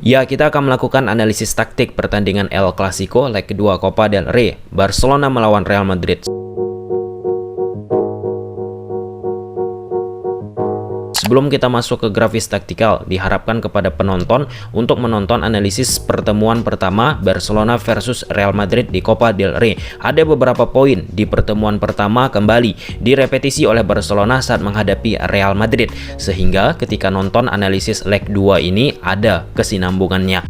Ya, kita akan melakukan analisis taktik pertandingan El Clasico leg kedua Copa del Rey, Barcelona melawan Real Madrid. Sebelum kita masuk ke grafis taktikal, diharapkan kepada penonton untuk menonton analisis pertemuan pertama Barcelona versus Real Madrid di Copa del Rey. Ada beberapa poin di pertemuan pertama kembali direpetisi oleh Barcelona saat menghadapi Real Madrid, sehingga ketika nonton analisis leg 2 ini ada kesinambungannya.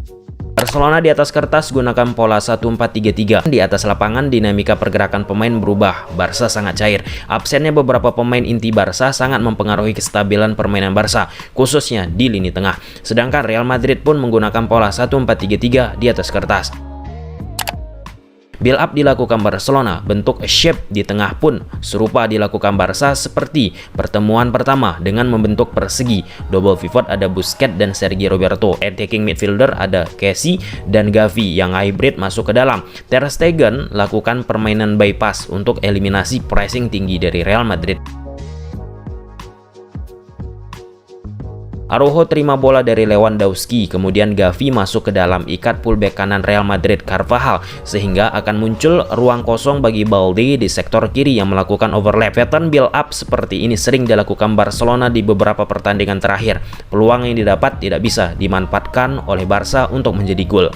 Barcelona di atas kertas gunakan pola 1-4-3-3. Di atas lapangan dinamika pergerakan pemain berubah. Barca sangat cair. Absennya beberapa pemain inti Barca sangat mempengaruhi kestabilan permainan Barca, khususnya di lini tengah. Sedangkan Real Madrid pun menggunakan pola 1-4-3-3 di atas kertas. Build up dilakukan Barcelona, bentuk shape di tengah pun serupa dilakukan Barca seperti pertemuan pertama dengan membentuk persegi. Double pivot ada Busquets dan Sergio Roberto. Attacking midfielder ada Kessie dan Gavi yang hybrid masuk ke dalam. Ter Stegen lakukan permainan bypass untuk eliminasi pressing tinggi dari Real Madrid. Araujo terima bola dari Lewandowski, kemudian Gavi masuk ke dalam ikat fullback kanan Real Madrid Carvajal, sehingga akan muncul ruang kosong bagi Balde di sektor kiri yang melakukan overlap. Pattern build up seperti ini sering dilakukan Barcelona di beberapa pertandingan terakhir. Peluang yang didapat tidak bisa dimanfaatkan oleh Barca untuk menjadi gol.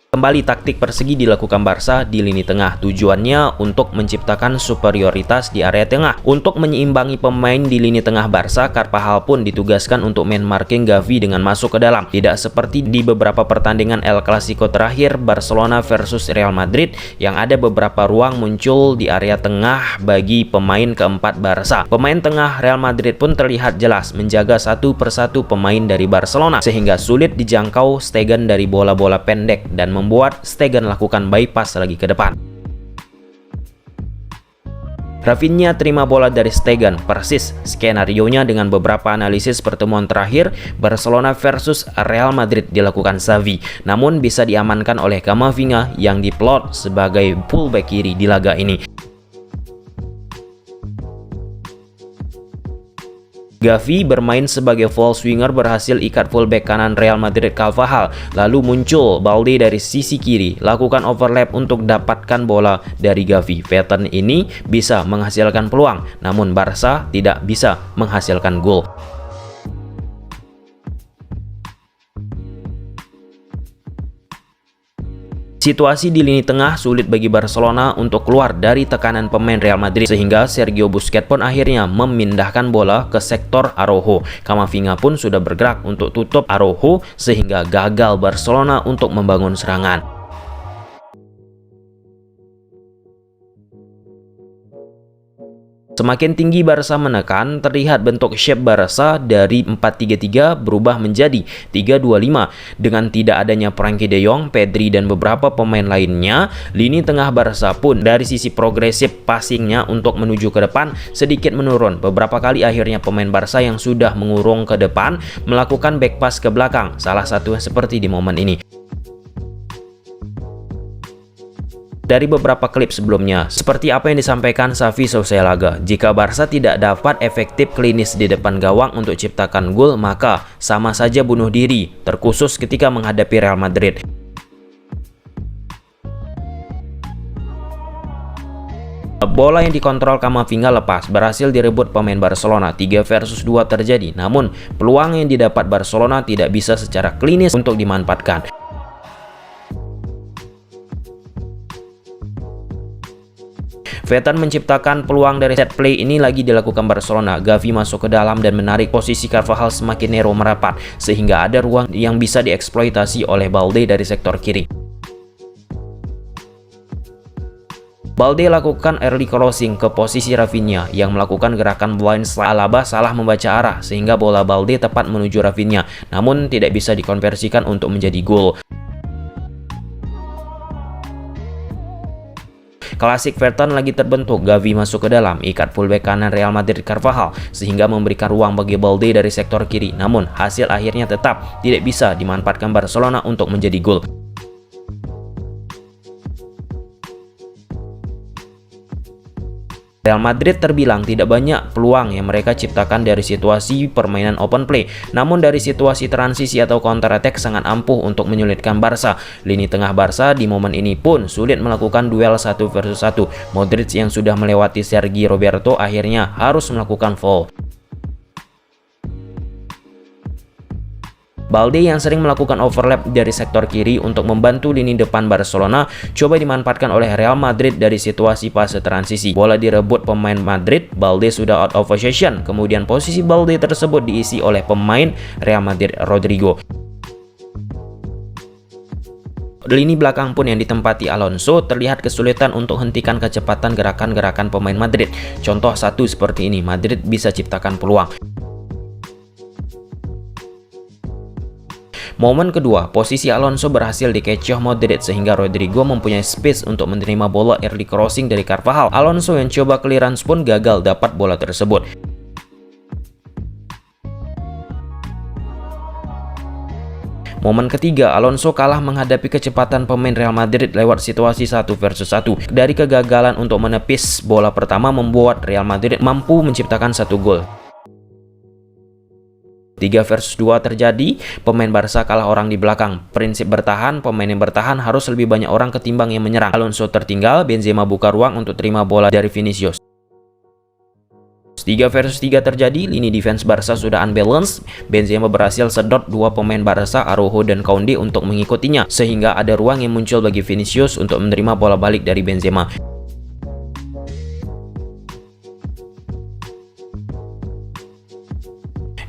Kembali taktik persegi dilakukan Barca di lini tengah, tujuannya untuk menciptakan superioritas di area tengah. Untuk menyeimbangi pemain di lini tengah Barca, Carvajal pun ditugaskan untuk man marking Gavi dengan masuk ke dalam. Tidak seperti di beberapa pertandingan El Clasico terakhir Barcelona versus Real Madrid yang ada beberapa ruang muncul di area tengah bagi pemain keempat Barca. Pemain tengah Real Madrid pun terlihat jelas menjaga satu persatu pemain dari Barcelona, sehingga sulit dijangkau Stegen dari bola-bola pendek dan membuat Stegen lakukan bypass lagi ke depan. Rafinha terima bola dari Stegen, persis skenarionya dengan beberapa analisis pertemuan terakhir Barcelona versus Real Madrid dilakukan Xavi, namun bisa diamankan oleh Camavinga yang diplot sebagai fullback kiri di laga ini. Gavi bermain sebagai false winger berhasil ikat fullback kanan Real Madrid Carvajal, lalu muncul Balde dari sisi kiri, lakukan overlap untuk dapatkan bola dari Gavi. Pattern ini bisa menghasilkan peluang, namun Barca tidak bisa menghasilkan gol. Situasi di lini tengah sulit bagi Barcelona untuk keluar dari tekanan pemain Real Madrid, sehingga Sergio Busquets pun akhirnya memindahkan bola ke sektor Araujo. Camavinga pun sudah bergerak untuk tutup Araujo, sehingga gagal Barcelona untuk membangun serangan. Semakin tinggi Barca menekan, terlihat bentuk shape Barca dari 4-3-3 berubah menjadi 3-2-5. Dengan tidak adanya Frenkie de Jong, Pedri, dan beberapa pemain lainnya, lini tengah Barca pun dari sisi progresif passingnya untuk menuju ke depan sedikit menurun. Beberapa kali akhirnya pemain Barca yang sudah mengurung ke depan melakukan back pass ke belakang, salah satunya seperti di momen ini. Dari beberapa klip sebelumnya, seperti apa yang disampaikan Xavi Socialaga, jika Barca tidak dapat efektif klinis di depan gawang untuk ciptakan gol, maka sama saja bunuh diri, terkhusus ketika menghadapi Real Madrid. Bola yang dikontrol Camavinga lepas, berhasil direbut pemain Barcelona. 3 versus 2 terjadi, namun peluang yang didapat Barcelona tidak bisa secara klinis untuk dimanfaatkan. Vetan menciptakan peluang dari set play ini lagi dilakukan Barcelona. Gavi masuk ke dalam dan menarik posisi Carvajal semakin narrow merapat, sehingga ada ruang yang bisa dieksploitasi oleh Balde dari sektor kiri. Balde lakukan early crossing ke posisi Rafinha yang melakukan gerakan blind slide. Alaba salah membaca arah sehingga bola Balde tepat menuju Rafinha, namun tidak bisa dikonversikan untuk menjadi gol. Klasik Verton lagi terbentuk, Gavi masuk ke dalam, ikat fullback kanan Real Madrid Carvajal, sehingga memberikan ruang bagi Balde dari sektor kiri. Namun hasil akhirnya tetap tidak bisa dimanfaatkan Barcelona untuk menjadi gol. Real Madrid terbilang tidak banyak peluang yang mereka ciptakan dari situasi permainan open play, namun dari situasi transisi atau counter attack sangat ampuh untuk menyulitkan Barca. Lini tengah Barca di momen ini pun sulit melakukan duel 1 versus 1. Modric yang sudah melewati Sergi Roberto akhirnya harus melakukan foul. Balde yang sering melakukan overlap dari sektor kiri untuk membantu lini depan Barcelona coba dimanfaatkan oleh Real Madrid dari situasi fase transisi. Bola direbut pemain Madrid, Balde sudah out of possession. Kemudian posisi Balde tersebut diisi oleh pemain Real Madrid Rodrigo. Lini belakang pun yang ditempati Alonso terlihat kesulitan untuk hentikan kecepatan gerakan-gerakan pemain Madrid. Contoh satu seperti ini, Madrid bisa ciptakan peluang. Momen kedua, posisi Alonso berhasil dikecoh Modric sehingga Rodrigo mempunyai space untuk menerima bola early crossing dari Carvajal. Alonso yang coba clearance pun gagal dapat bola tersebut. Momen ketiga, Alonso kalah menghadapi kecepatan pemain Real Madrid lewat situasi 1 versus 1. Dari kegagalan untuk menepis bola pertama membuat Real Madrid mampu menciptakan 1 gol. 3 versus 2 terjadi, pemain Barca kalah orang di belakang. Prinsip bertahan, pemain yang bertahan harus lebih banyak orang ketimbang yang menyerang. Alonso tertinggal, Benzema buka ruang untuk terima bola dari Vinicius. 3 versus 3 terjadi, lini defense Barca sudah unbalanced. Benzema berhasil sedot 2 pemain Barca, Araujo dan Koundé untuk mengikutinya, sehingga ada ruang yang muncul bagi Vinicius untuk menerima bola balik dari Benzema.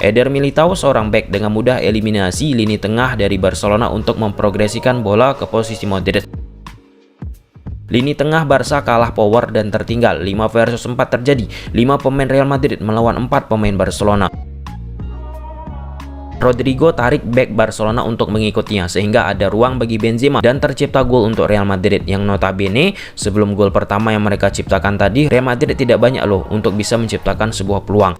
Eder Militao, seorang bek, dengan mudah eliminasi lini tengah dari Barcelona untuk memprogresikan bola ke posisi Modric. Lini tengah Barca kalah power dan tertinggal. 5 versus 4 terjadi. 5 pemain Real Madrid melawan 4 pemain Barcelona. Rodrigo tarik bek Barcelona untuk mengikutinya sehingga ada ruang bagi Benzema dan tercipta gol untuk Real Madrid yang notabene sebelum gol pertama yang mereka ciptakan tadi, Real Madrid tidak banyak loh untuk bisa menciptakan sebuah peluang.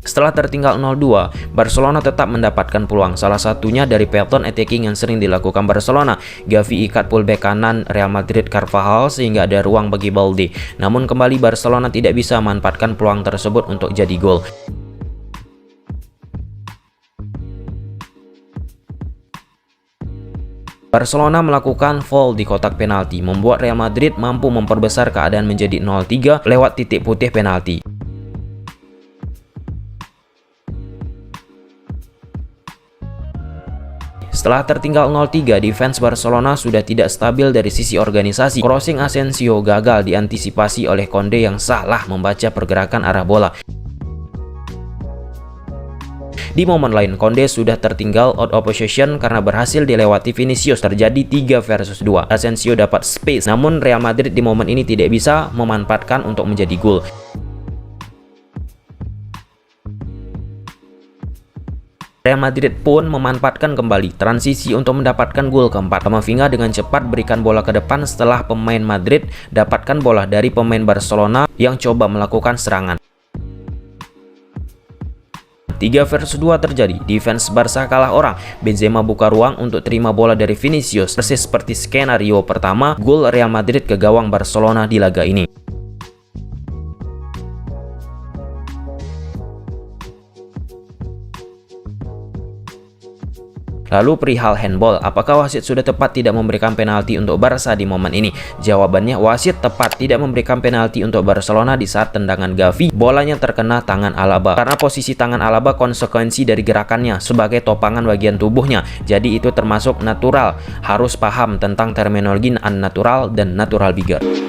Setelah tertinggal 0-2, Barcelona tetap mendapatkan peluang, salah satunya dari pattern attacking yang sering dilakukan Barcelona. Gavi ikat fullback kanan Real Madrid Carvajal sehingga ada ruang bagi Balde. Namun kembali Barcelona tidak bisa memanfaatkan peluang tersebut untuk jadi gol. Barcelona melakukan foul di kotak penalti, membuat Real Madrid mampu memperbesar keadaan menjadi 0-3 lewat titik putih penalti. Setelah tertinggal 0-3, defense Barcelona sudah tidak stabil dari sisi organisasi. Crossing Asensio gagal diantisipasi oleh Koundé yang salah membaca pergerakan arah bola. Di momen lain, Koundé sudah tertinggal out of possession karena berhasil dilewati Vinicius. Terjadi 3 versus 2. Asensio dapat space, namun Real Madrid di momen ini tidak bisa memanfaatkan untuk menjadi gol. Real Madrid pun memanfaatkan kembali transisi untuk mendapatkan gol keempat. Camavinga dengan cepat berikan bola ke depan setelah pemain Madrid dapatkan bola dari pemain Barcelona yang coba melakukan serangan. 3 versus 2 terjadi, defense Barca kalah orang. Benzema buka ruang untuk terima bola dari Vinicius, persis seperti skenario pertama gol Real Madrid ke gawang Barcelona di laga ini. Lalu perihal handball, apakah wasit sudah tepat tidak memberikan penalti untuk Barca di momen ini? Jawabannya, wasit tepat tidak memberikan penalti untuk Barcelona di saat tendangan Gavi, bolanya terkena tangan Alaba. Karena posisi tangan Alaba konsekuensi dari gerakannya sebagai topangan bagian tubuhnya, jadi itu termasuk natural. Harus paham tentang terminologi unnatural dan natural bigger.